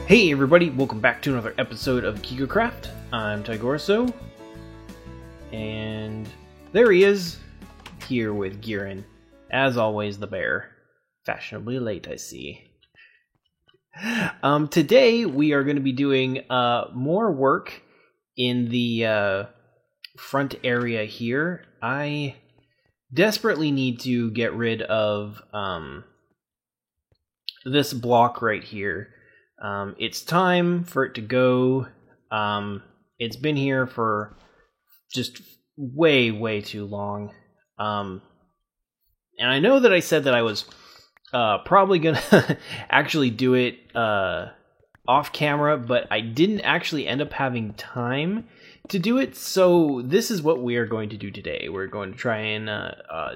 Hey everybody, welcome back to another episode of GigaCraft. I'm Tigorso, and there he is, here with Giran. As always, the bear. Fashionably late, I see. Today we are going to be doing more work in the front area here. I desperately need to get rid of this block right here. It's time for it to go. It's been here for just way too long. And I know that I said that I was probably gonna actually do it off camera, but I didn't actually end up having time to do it. So this is what we are going to do today. We're going to try and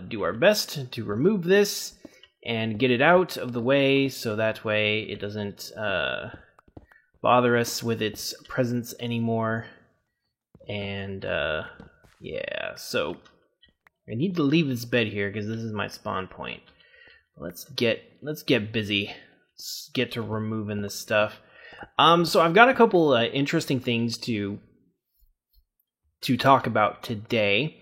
do our best to remove this and get it out of the way, so that way it doesn't bother us with its presence anymore. And yeah, so I need to leave this bed here because this is my spawn point. Let's get busy. Let's get to removing this stuff. So I've got a couple interesting things to talk about today.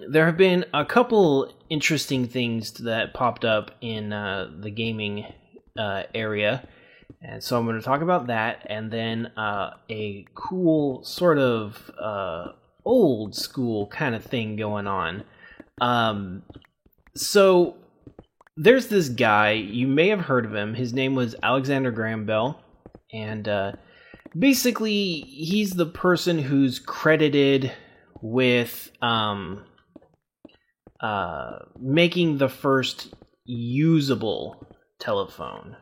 There have been a couple interesting things that popped up in the gaming area, and so I'm going to talk about that, and then a cool sort of old school kind of thing going on. So there's this guy, you may have heard of him. His name was Alexander Graham Bell, and basically he's the person who's credited with making the first usable telephone.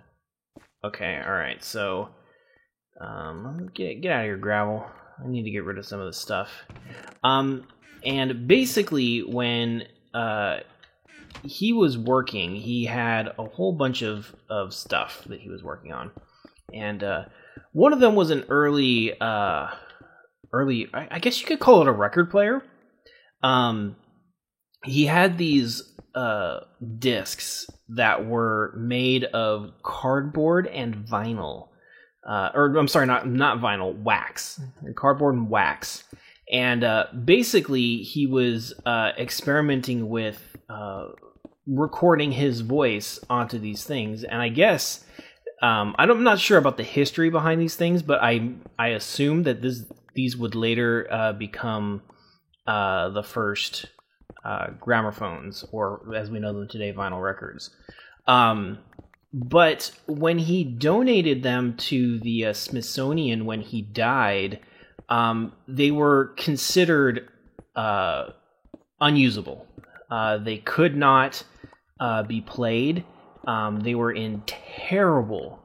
Okay, alright, so get out of here, Gravel. I need to get rid of some of this stuff. And basically when he was working, he had a whole bunch of stuff that he was working on. And one of them was an early, I guess you could call it a record player. He had these discs that were made of cardboard and vinyl. Or I'm sorry, not vinyl, wax. Cardboard and wax. And basically he was experimenting with recording his voice onto these things. And I guess I'm not sure about the history behind these things, but I assume that these would later become the first gramophones, or as we know them today, vinyl records. But when he donated them to the Smithsonian when he died, they were considered unusable. They could not be played. They were in terrible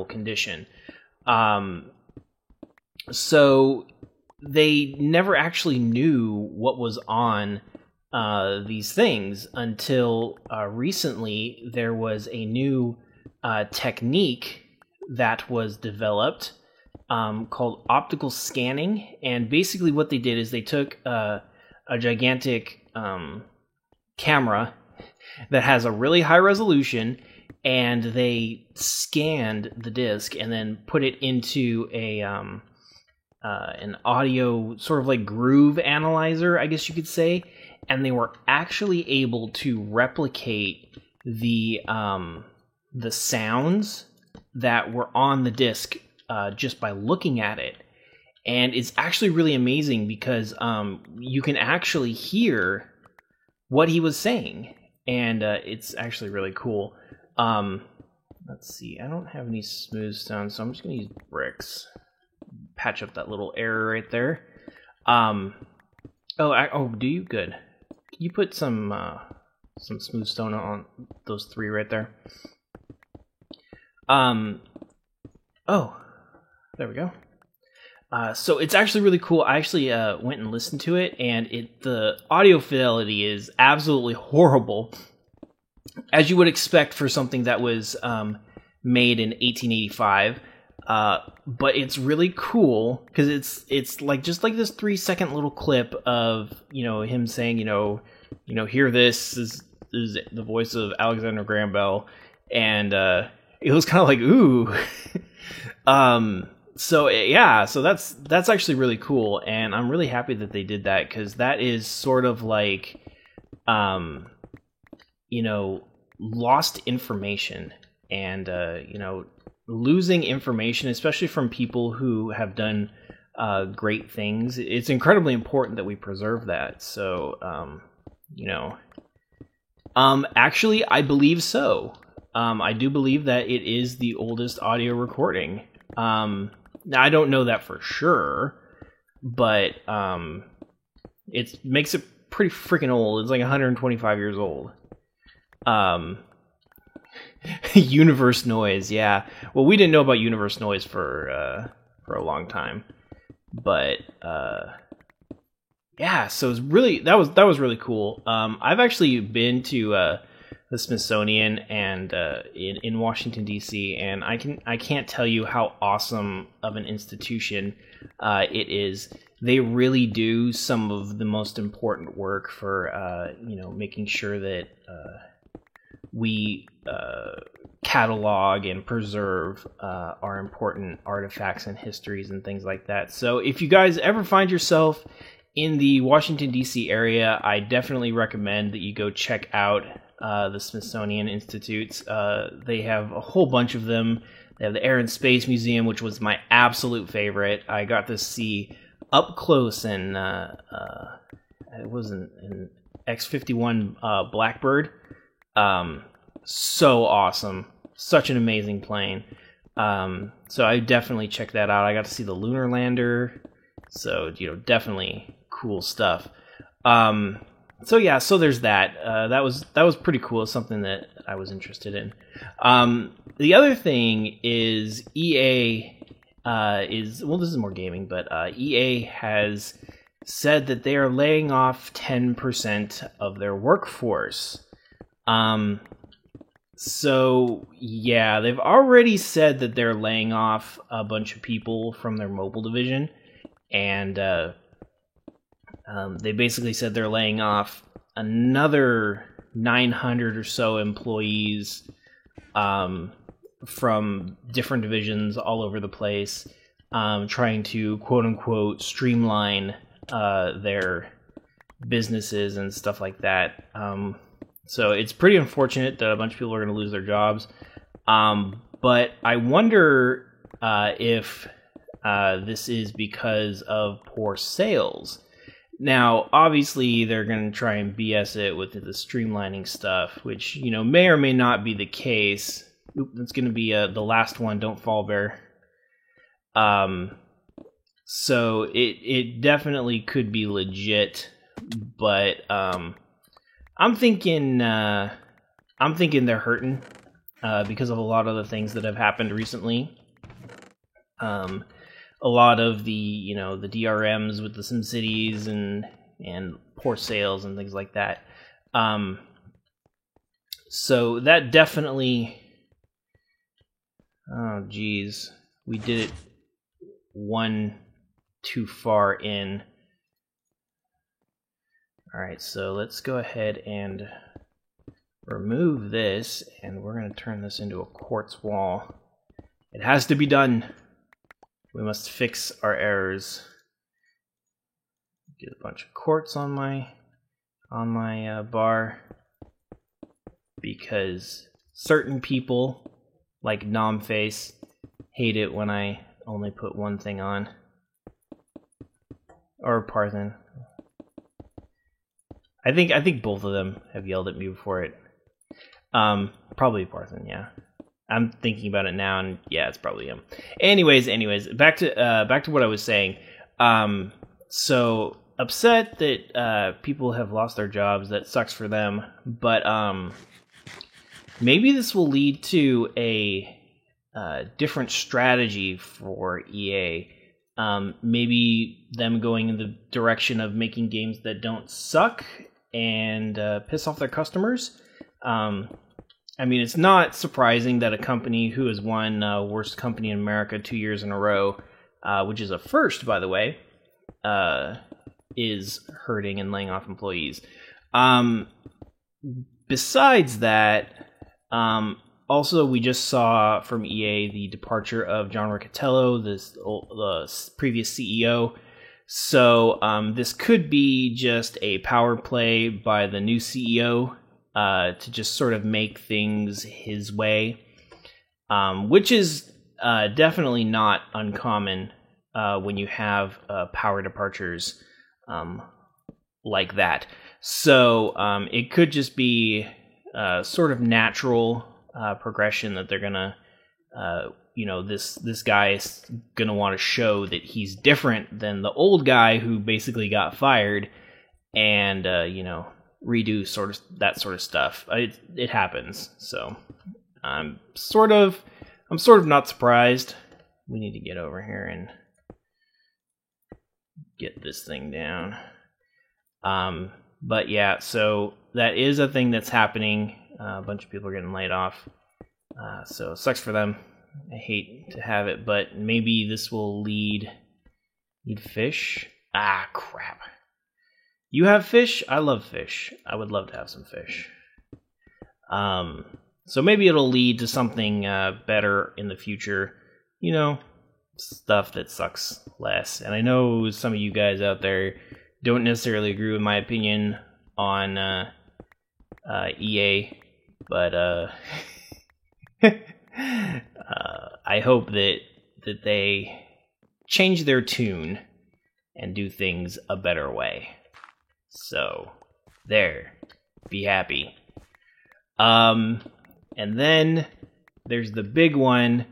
condition. So they never actually knew what was on these things until recently. There was a new technique that was developed called optical scanning, and basically what they did is they took a gigantic camera that has a really high resolution, and they scanned the disc and then put it into an audio sort of like groove analyzer, I guess you could say, and they were actually able to replicate the sounds that were on the disc just by looking at it. And it's actually really amazing because you can actually hear what he was saying, and it's actually really cool. Let's see, I don't have any smooth stone, so I'm just going to use bricks. Patch up that little error right there. Do you? Good. Can you put some smooth stone on those three right there? There we go. So it's actually really cool. I actually went and listened to it, and the audio fidelity is absolutely horrible, as you would expect for something that was made in 1885. But it's really cool because it's like just like this 3-second little clip of him saying hear this is the voice of Alexander Graham Bell, and it was kind of like, ooh. So yeah, so that's actually really cool, and I'm really happy that they did that, because that is sort of like, lost information, and losing information, especially from people who have done great things. It's incredibly important that we preserve that. So, actually, I believe so. I do believe that it is the oldest audio recording. Now, I don't know that for sure, but it makes it pretty freaking old. It's like 125 years old. Universe noise, yeah. Well, we didn't know about universe noise for a long time, but yeah. So it's really that was really cool. I've actually been to the Smithsonian and in Washington D.C., and I can't tell you how awesome of an institution it is. They really do some of the most important work for making sure that we catalog and preserve our important artifacts and histories and things like that. So if you guys ever find yourself in the Washington, D.C. area, I definitely recommend that you go check out the Smithsonian Institutes. They have a whole bunch of them. They have the Air and Space Museum, which was my absolute favorite. I got to see up close, and it was an X-51 Blackbird. So awesome. Such an amazing plane. So I definitely check that out. I got to see the lunar lander. So, definitely cool stuff. So yeah, so there's that. That was pretty cool. Something that I was interested in. The other thing is EA this is more gaming, but EA has said that they are laying off 10% of their workforce. So yeah, they've already said that they're laying off a bunch of people from their mobile division, and they basically said they're laying off another 900 or so employees from different divisions all over the place, trying to quote-unquote streamline their businesses and stuff like that. So it's pretty unfortunate that a bunch of people are going to lose their jobs. But I wonder if this is because of poor sales. Now, obviously, they're going to try and BS it with the streamlining stuff, which, may or may not be the case. Oop, that's going to be the last one. Don't fall, bear. So it definitely could be legit, but I'm thinking they're hurting because of a lot of the things that have happened recently. A lot of the the DRMs with the SimCities and poor sales and things like that. So that definitely. Oh geez, we did it one too far in. All right, so let's go ahead and remove this, and we're going to turn this into a quartz wall. It has to be done. We must fix our errors. Get a bunch of quartz on my bar, because certain people, like Nomface, hate it when I only put one thing on. Or Parthen. I think both of them have yelled at me before it. Probably Parthen, yeah. I'm thinking about it now, and yeah, it's probably him. Anyways, back to what I was saying. So upset that people have lost their jobs. That sucks for them. But maybe this will lead to a different strategy for EA. Maybe them going in the direction of making games that don't suck and piss off their customers. I mean, it's not surprising that a company who has won Worst Company in America 2 years in a row, which is a first, by the way, is hurting and laying off employees. Besides that, Also, we just saw from EA the departure of John Riccitiello, the previous CEO. So this could be just a power play by the new CEO to just sort of make things his way, which is definitely not uncommon when you have power departures like that. So it could just be sort of natural progression that they're gonna, this guy is gonna want to show that he's different than the old guy who basically got fired, and redo that sort of stuff. It happens. So I'm sort of not surprised. We need to get over here and get this thing down. But yeah, so that is a thing that's happening. A bunch of people are getting laid off. So it sucks for them. I hate to have it, but maybe this will lead fish. Ah, crap. You have fish? I love fish. I would love to have some fish. So maybe it'll lead to something better in the future. Stuff that sucks less. And I know some of you guys out there don't necessarily agree with my opinion on EA, but I hope that they change their tune and do things a better way. So, there. Be happy. And then there's the big one,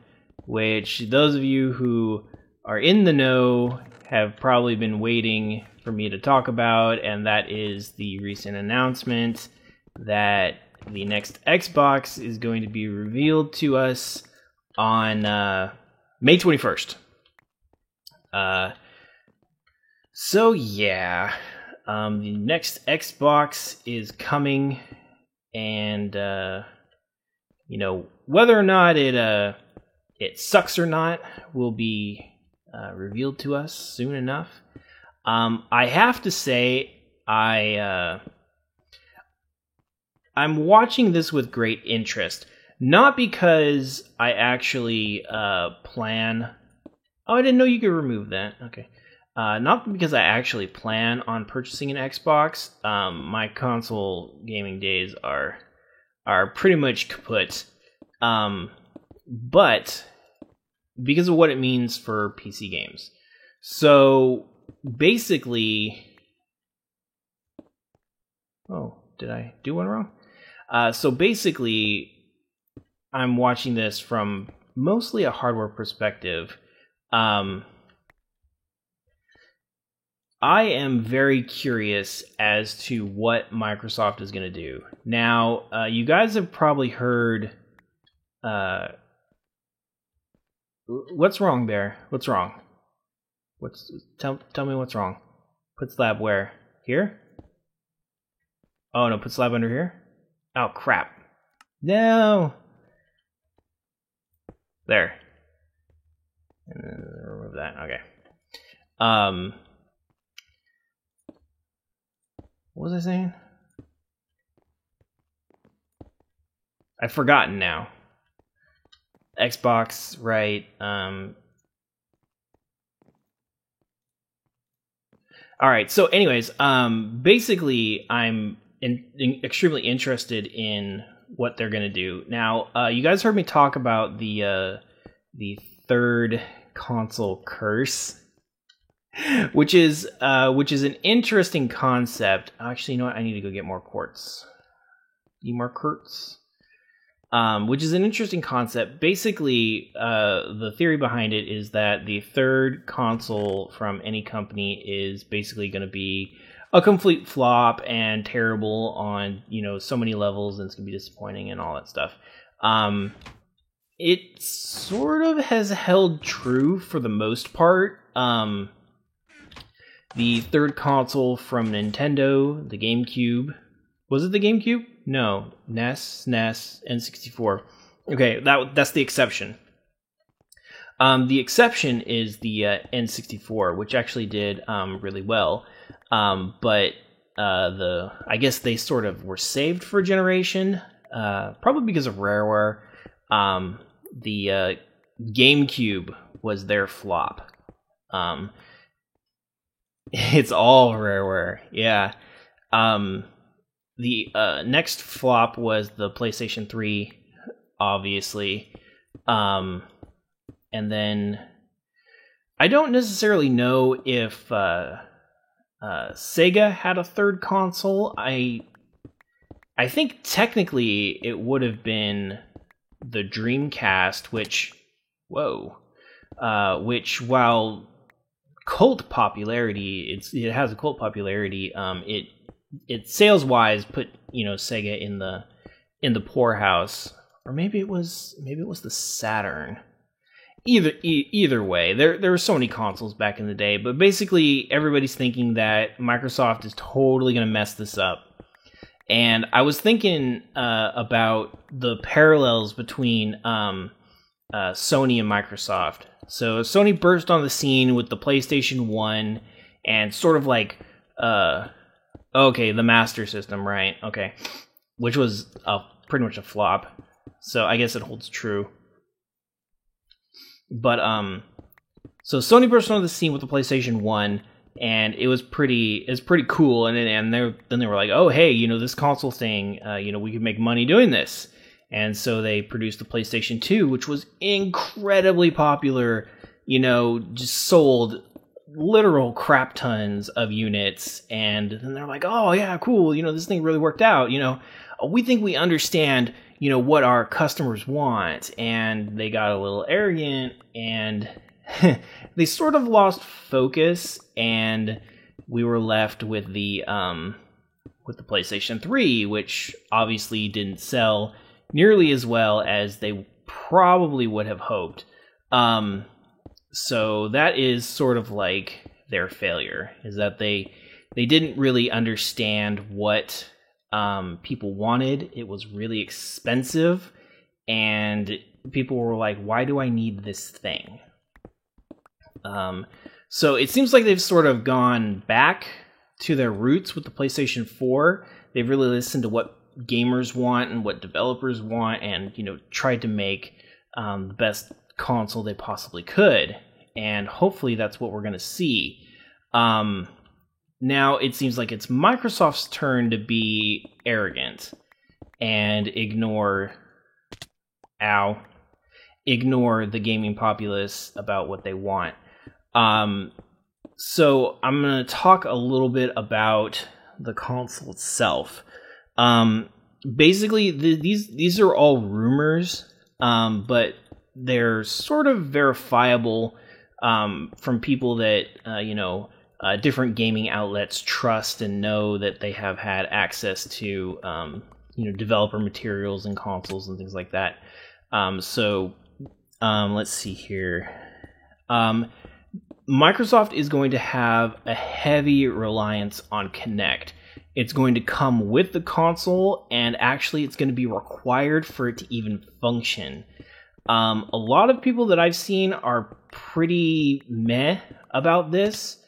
which those of you who are in the know have probably been waiting for me to talk about, and that is the recent announcement that the next Xbox is going to be revealed to us on May 21st. So yeah, the next Xbox is coming, and whether or not it sucks or not will be revealed to us soon enough. I have to say, I'm watching this with great interest. Not because I actually plan... Oh, I didn't know you could remove that. Okay. Not because I actually plan on purchasing an Xbox. My console gaming days are pretty much kaput. But because of what it means for PC games. So basically... Oh, did I do one wrong? So basically, I'm watching this from mostly a hardware perspective. I am very curious as to what Microsoft is going to do. Now, you guys have probably heard... what's wrong there? What's wrong? Tell me what's wrong. Put slab where? Here? Oh no, put slab under here? Oh crap. No! There. And then remove that. Okay. What was I saying? I've forgotten now. Xbox, right? Alright, so anyways, basically, I'm extremely interested in what they're going to do. Now, you guys heard me talk about the third console curse, which is an interesting concept. Actually, you know what? I need to go get more quartz. Need more quartz? Which is an interesting concept. Basically, the theory behind it is that the third console from any company is basically going to be a complete flop and terrible on, so many levels, and it's going to be disappointing and all that stuff. It sort of has held true for the most part. The third console from Nintendo, the GameCube. Was it the GameCube? No. NES, SNES, N64. Okay, that's the exception. The exception is the N64, which actually did really well. But I guess they sort of were saved for a generation, probably because of Rareware. The GameCube was their flop. It's all Rareware, yeah. The next flop was the PlayStation 3, obviously. And then I don't necessarily know if Sega had a third console. I think technically it would have been the Dreamcast, which while cult popularity, it has a cult popularity. It sales wise put Sega in the poorhouse, or maybe it was the Saturn. Either way, there were so many consoles back in the day, but basically everybody's thinking that Microsoft is totally going to mess this up. And I was thinking about the parallels between Sony and Microsoft. So Sony burst on the scene with the PlayStation 1 and sort of like, the Master System, right? Okay. Which was pretty much a flop. So I guess it holds true. But, so Sony burst on the scene with the PlayStation 1, and it was pretty cool. And then they were like, oh, hey, this console thing, we could make money doing this. And so they produced the PlayStation 2, which was incredibly popular, just sold literal crap tons of units. And then they're like, oh, yeah, cool. This thing really worked out. We think we understand, what our customers want. And they got a little arrogant and they sort of lost focus. And we were left with the PlayStation 3, which obviously didn't sell nearly as well as they probably would have hoped. So that is sort of like their failure, is that they didn't really understand what people wanted. It was really expensive, and people were like, why do I need this thing? So it seems like they've sort of gone back to their roots with the PlayStation 4. They've really listened to what gamers want and what developers want, and tried to make the best console they possibly could, and hopefully that's what we're going to see. Now it seems like it's Microsoft's turn to be arrogant and ignore the gaming populace about what they want. So I'm going to talk a little bit about the console itself. Basically, these are all rumors, but they're sort of verifiable from people that different gaming outlets trust and know that they have had access to developer materials and consoles and things like that. So let's see here. Microsoft is going to have a heavy reliance on Kinect. It's going to come with the console, and actually it's going to be required for it to even function. A lot of people that I've seen are pretty meh about this,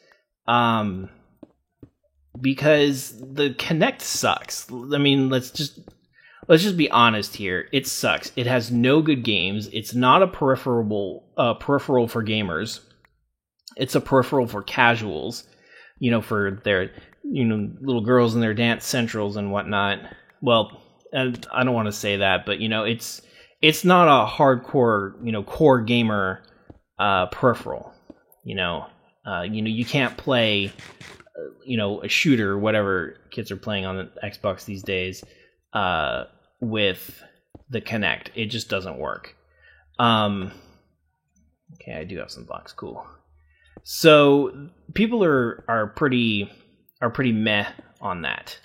because the Kinect sucks. I mean, let's just be honest here. It sucks. It has no good games. It's not a peripheral for gamers. It's a peripheral for casuals, for their little girls and their dance centrals and whatnot. Well, and I don't want to say that, but it's not a hardcore core gamer peripheral. You can't play a shooter or whatever kids are playing on the Xbox these days with the Kinect. It just doesn't work. Okay, I do have some blocks. Cool. So people are pretty meh on that.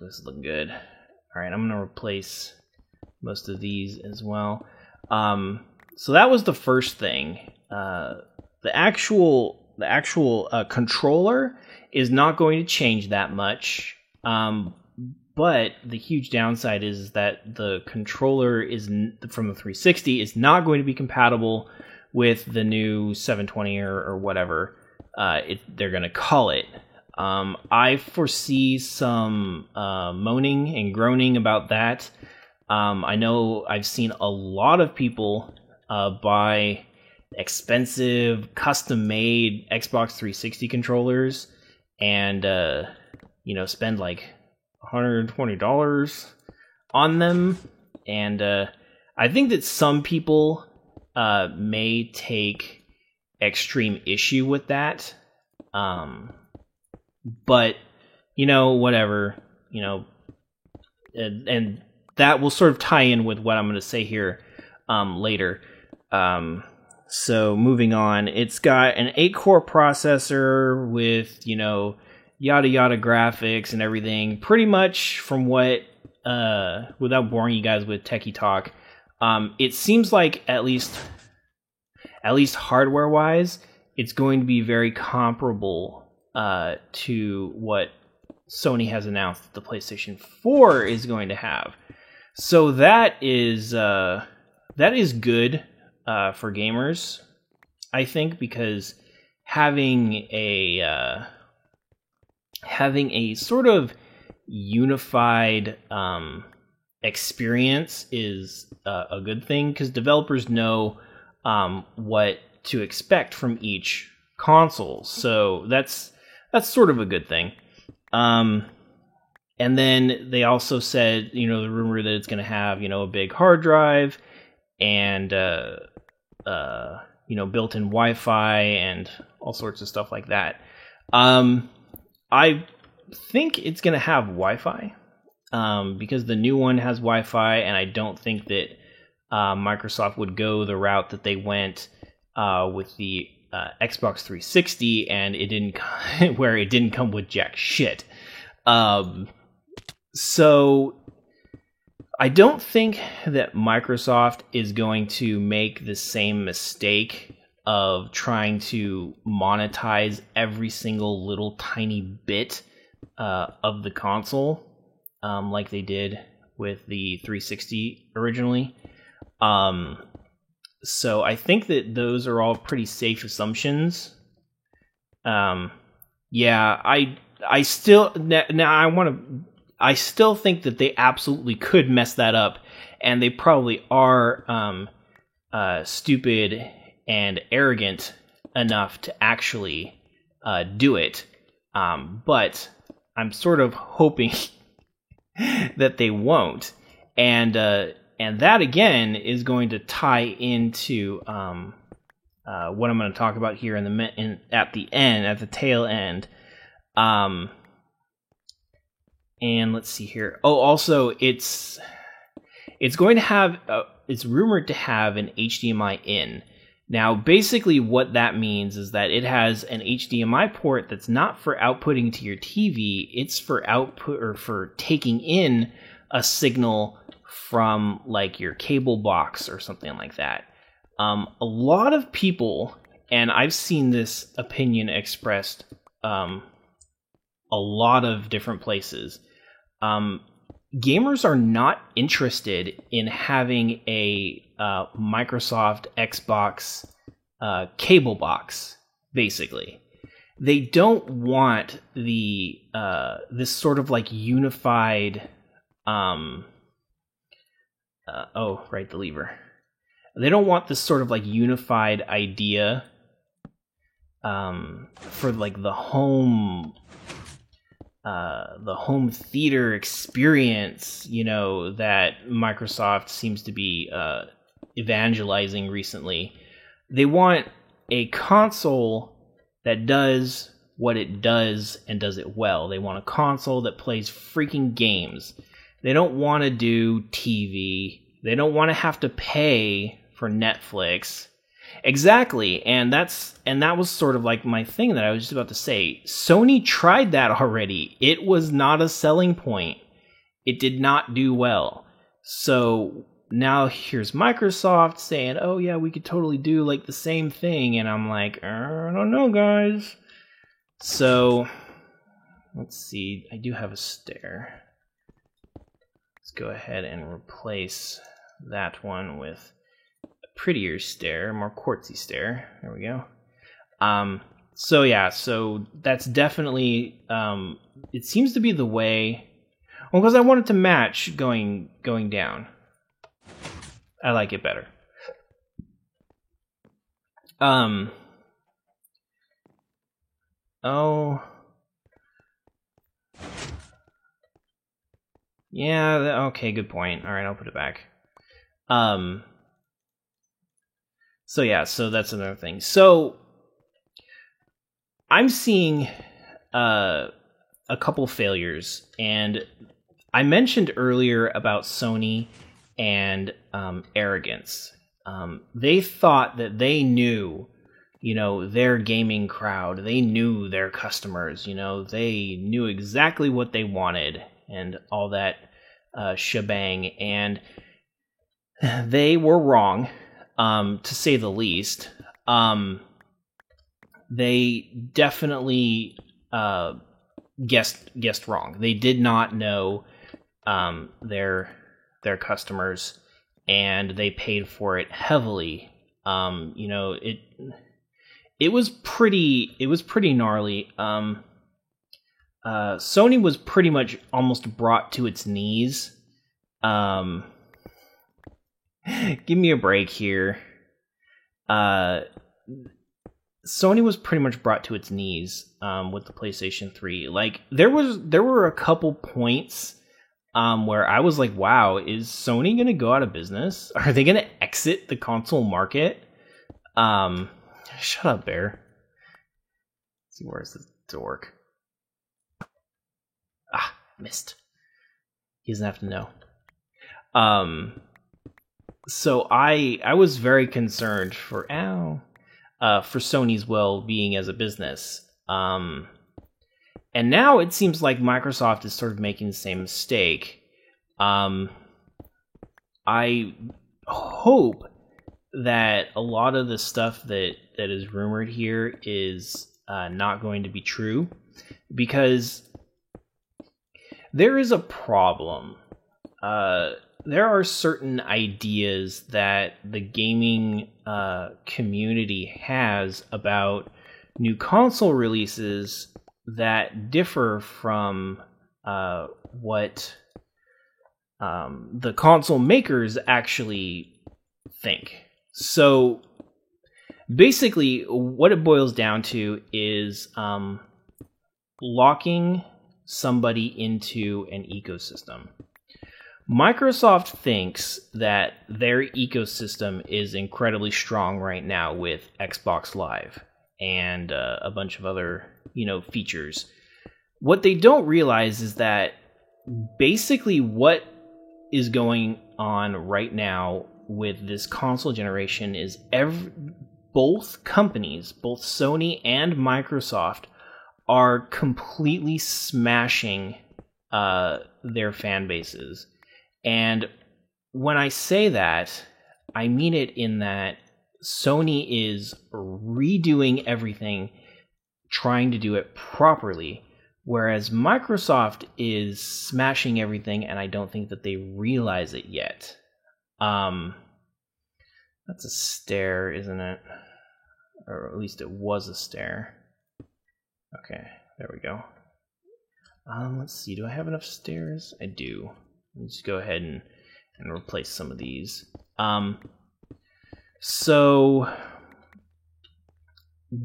This is looking good. All right, I'm gonna replace most of these as well. So that was the first thing. The actual controller is not going to change that much. But the huge downside is that the controller from the 360 is not going to be compatible with the new 720 or whatever they're going to call it. I foresee some moaning and groaning about that. I know I've seen a lot of people buy expensive, custom-made Xbox 360 controllers and, spend like $120 on them. And I think that some people may take extreme issue with that. But, whatever, and that will sort of tie in with what I'm going to say here later. So moving on, it's got an 8-core processor with, yada yada graphics and everything. Pretty much from what, without boring you guys with techie talk, it seems like at least hardware-wise, it's going to be very comparable to what Sony has announced that the PlayStation 4 is going to have. So that is good for gamers, I think, because having a sort of unified experience is a good thing, because developers know what to expect from each console. So that's sort of a good thing. And then they also said, the rumor that it's going to have, a big hard drive and, built-in Wi-Fi and all sorts of stuff like that. I think it's going to have Wi-Fi, because the new one has Wi-Fi, and I don't think that Microsoft would go the route that they went with the Xbox 360, and it didn't come with jack shit. So I don't think that Microsoft is going to make the same mistake of trying to monetize every single little tiny bit of the console, like they did with the 360 originally. So I think that those are all pretty safe assumptions. I still think that they absolutely could mess that up, and they probably are stupid and arrogant enough to actually do it. But I'm sort of hoping that they won't. And that, again, is going to tie into what I'm going to talk about here at the tail end. And let's see here. Oh, also, it's going to have, it's rumored to have an HDMI in. Now, basically what that means is that it has an HDMI port that's not for outputting to your TV, it's for output, or for taking in a signal from like your cable box or something like that. A lot of people, and I've seen this opinion expressed a lot of different places, gamers are not interested in having a Microsoft Xbox cable box, basically. They don't want the this sort of like unified the lever. They don't want this sort of like unified idea for like the home theater experience, that Microsoft seems to be evangelizing recently. They want a console that does what it does and does it well. They want a console that plays freaking games. They don't want to do TV. They don't want to have to pay for Netflix. Exactly, and that was sort of like my thing that I was just about to say. Sony tried that already. It was not a selling point. It did not do well. So now here's Microsoft saying, "Oh yeah, we could totally do like the same thing," and I'm like, I don't know, guys. So let's see. I do have a stair. Let's go ahead and replace that one with prettier stair, more quartzy stair. There we go. So that's definitely it seems to be the way. Well, because I want it to match going down. I like it better. Oh. Yeah, okay, good point. All right, I'll put it back. So yeah, so that's another thing. So I'm seeing a couple failures, and I mentioned earlier about Sony and arrogance. They thought that they knew, their gaming crowd. They knew their customers. They knew exactly what they wanted and all that shebang. And they were wrong, to say the least. They definitely guessed wrong. They did not know their customers, and they paid for it heavily. It was pretty gnarly. Sony was pretty much almost brought to its knees. Give me a break here. Sony was pretty much brought to its knees with the PlayStation 3. Like there were a couple points where I was like, "Wow, is Sony going to go out of business? Are they going to exit the console market?" Shut up, Bear. Let's see, where's this dork? Missed. He doesn't have to know. So I was very concerned for Sony's well-being as a business. And now it seems like Microsoft is sort of making the same mistake. I hope that a lot of the stuff that is rumored here is not going to be true, because there is a problem. There are certain ideas that the gaming community has about new console releases that differ from what the console makers actually think. So basically, what it boils down to is locking somebody into an ecosystem. Microsoft thinks that their ecosystem is incredibly strong right now with Xbox Live and a bunch of other, features. What they don't realize is that basically what is going on right now with this console generation is both companies, both Sony and Microsoft, are completely smashing their fan bases. And when I say that, I mean it in that Sony is redoing everything, trying to do it properly, whereas Microsoft is smashing everything, and I don't think that they realize it yet. That's a stair, isn't it? Or at least it was a stair. Okay, there we go. Let's see, do I have enough stairs? I do. Let's go ahead and replace some of these. So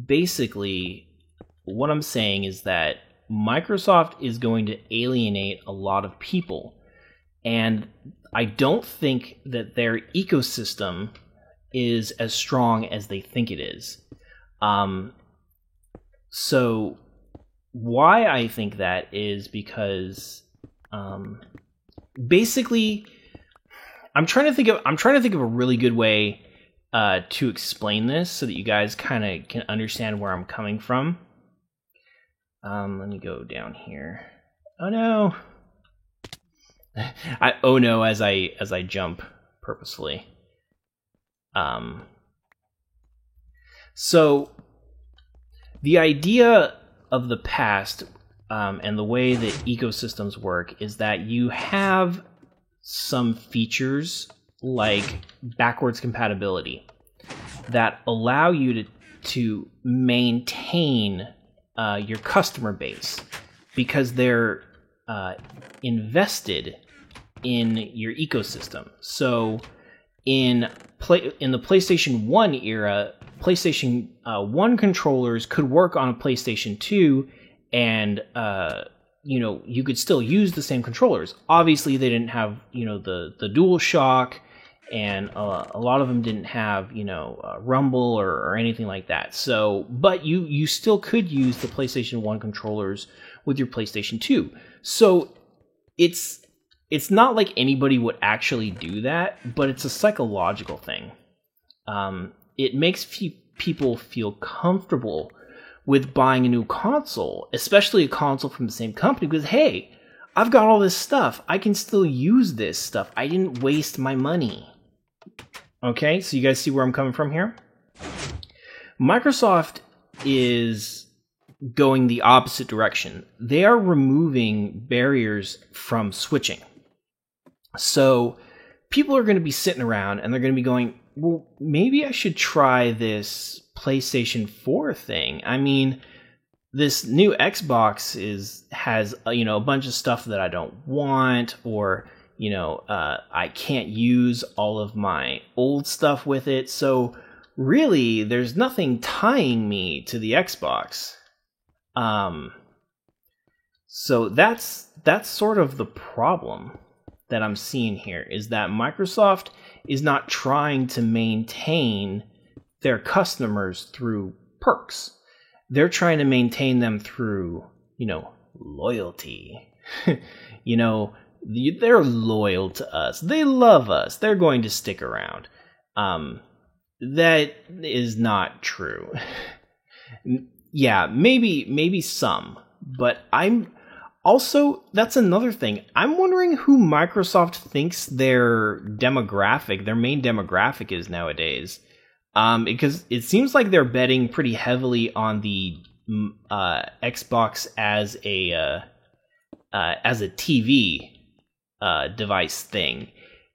basically, what I'm saying is that Microsoft is going to alienate a lot of people, and I don't think that their ecosystem is as strong as they think it is. So why I think that is because basically I'm trying to think of a really good way to explain this so that you guys kind of can understand where I'm coming from. Let me go down here. Oh no. As I jump purposefully. So the idea of the past and the way that ecosystems work is that you have some features like backwards compatibility that allow you to maintain your customer base because they're invested in your ecosystem. So in the PlayStation 1 era, PlayStation 1 controllers could work on a PlayStation 2, and you could still use the same controllers. Obviously, they didn't have the DualShock, and a lot of them didn't have Rumble or anything like that. So, but you still could use the PlayStation 1 controllers with your PlayStation 2. So it's not like anybody would actually do that, but it's a psychological thing. It makes people feel comfortable with buying a new console, especially a console from the same company, because hey, I've got all this stuff. I can still use this stuff. I didn't waste my money. Okay, so you guys see where I'm coming from here? Microsoft is going the opposite direction. They are removing barriers from switching. So people are going to be sitting around and they're going to be going, well, maybe I should try this PlayStation 4 thing. I mean, this new Xbox has a bunch of stuff that I don't want, or I can't use all of my old stuff with it. So really, there's nothing tying me to the Xbox. So that's sort of the problem that I'm seeing here, is that Microsoft is not trying to maintain their customers through perks. They're trying to maintain them through, loyalty. They're loyal to us. They love us. They're going to stick around. That is not true. Yeah, maybe some, but that's another thing. I'm wondering who Microsoft thinks their main demographic is nowadays. Because it seems like they're betting pretty heavily on the Xbox as a TV device thing,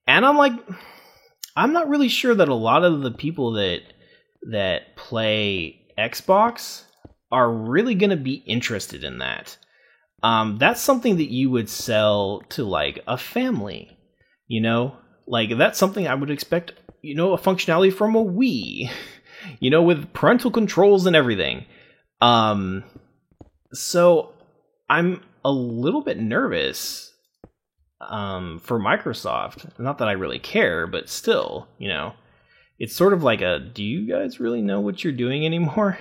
and I'm not really sure that a lot of the people that play Xbox are really going to be interested in that. That's something that you would sell to like a family, that's something I would expect, a functionality from a Wii, with parental controls and everything. So I'm a little bit nervous for Microsoft. Not that I really care, but still, it's sort of like do you guys really know what you're doing anymore?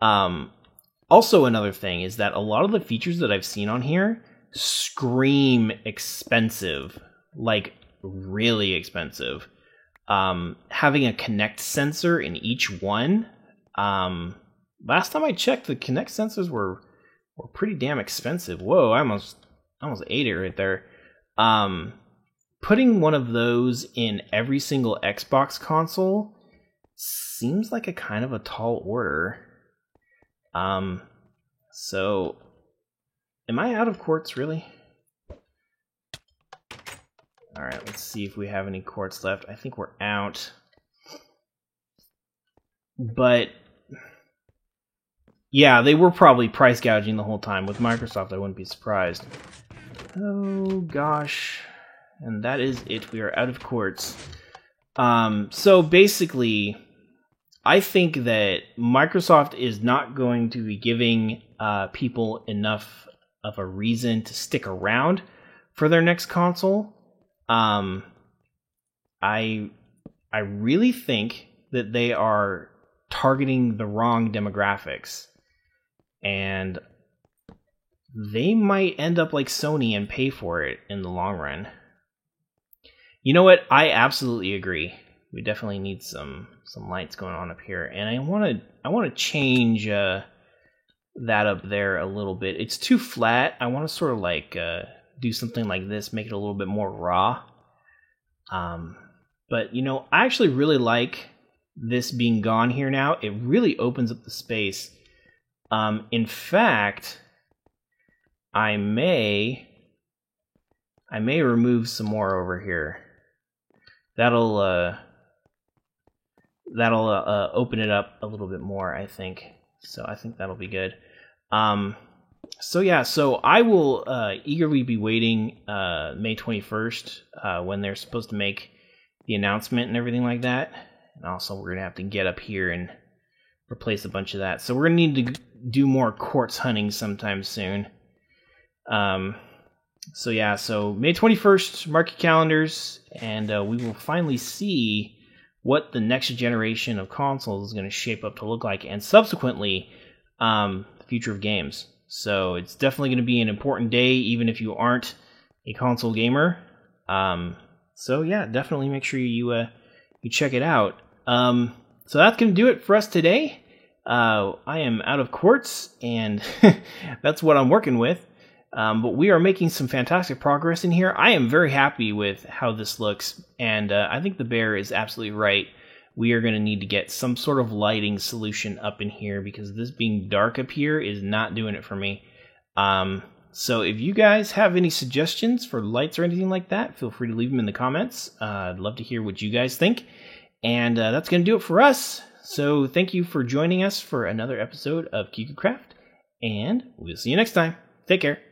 Also, another thing is that a lot of the features that I've seen on here scream expensive, like really expensive. Having a Kinect sensor in each one. Last time I checked, the Kinect sensors were pretty damn expensive. Whoa, I almost ate it right there. Putting one of those in every single Xbox console seems like a kind of a tall order. So am I out of quartz, really? All right, let's see if we have any quartz left. I think we're out. But yeah, they were probably price gouging the whole time. With Microsoft, I wouldn't be surprised. Oh gosh. And that is it. We are out of quartz. So basically, I think that Microsoft is not going to be giving people enough of a reason to stick around for their next console. I really think that they are targeting the wrong demographics, and they might end up like Sony and pay for it in the long run. You know what? I absolutely agree. We definitely need some lights going on up here, and I want to change that up there a little bit. It's too flat. I want to sort of like do something like this, make it a little bit more raw. But I actually really like this being gone here now. It really opens up the space. In fact, I may remove some more over here. That'll open it up a little bit more, I think. So I think that'll be good. So I will eagerly be waiting May 21st when they're supposed to make the announcement and everything like that. And also we're going to have to get up here and replace a bunch of that. So we're going to need to do more quartz hunting sometime soon. So yeah, so May 21st, mark your calendars, and we will finally see what the next generation of consoles is going to shape up to look like, and subsequently, the future of games. So it's definitely going to be an important day, even if you aren't a console gamer. So yeah, definitely make sure you check it out. So that's going to do it for us today. I am out of quartz, and that's what I'm working with. But we are making some fantastic progress in here. I am very happy with how this looks, and I think the bear is absolutely right. We are going to need to get some sort of lighting solution up in here, because this being dark up here is not doing it for me. So if you guys have any suggestions for lights or anything like that, feel free to leave them in the comments. I'd love to hear what you guys think. And that's going to do it for us. So thank you for joining us for another episode of Kiku Craft, and we'll see you next time. Take care.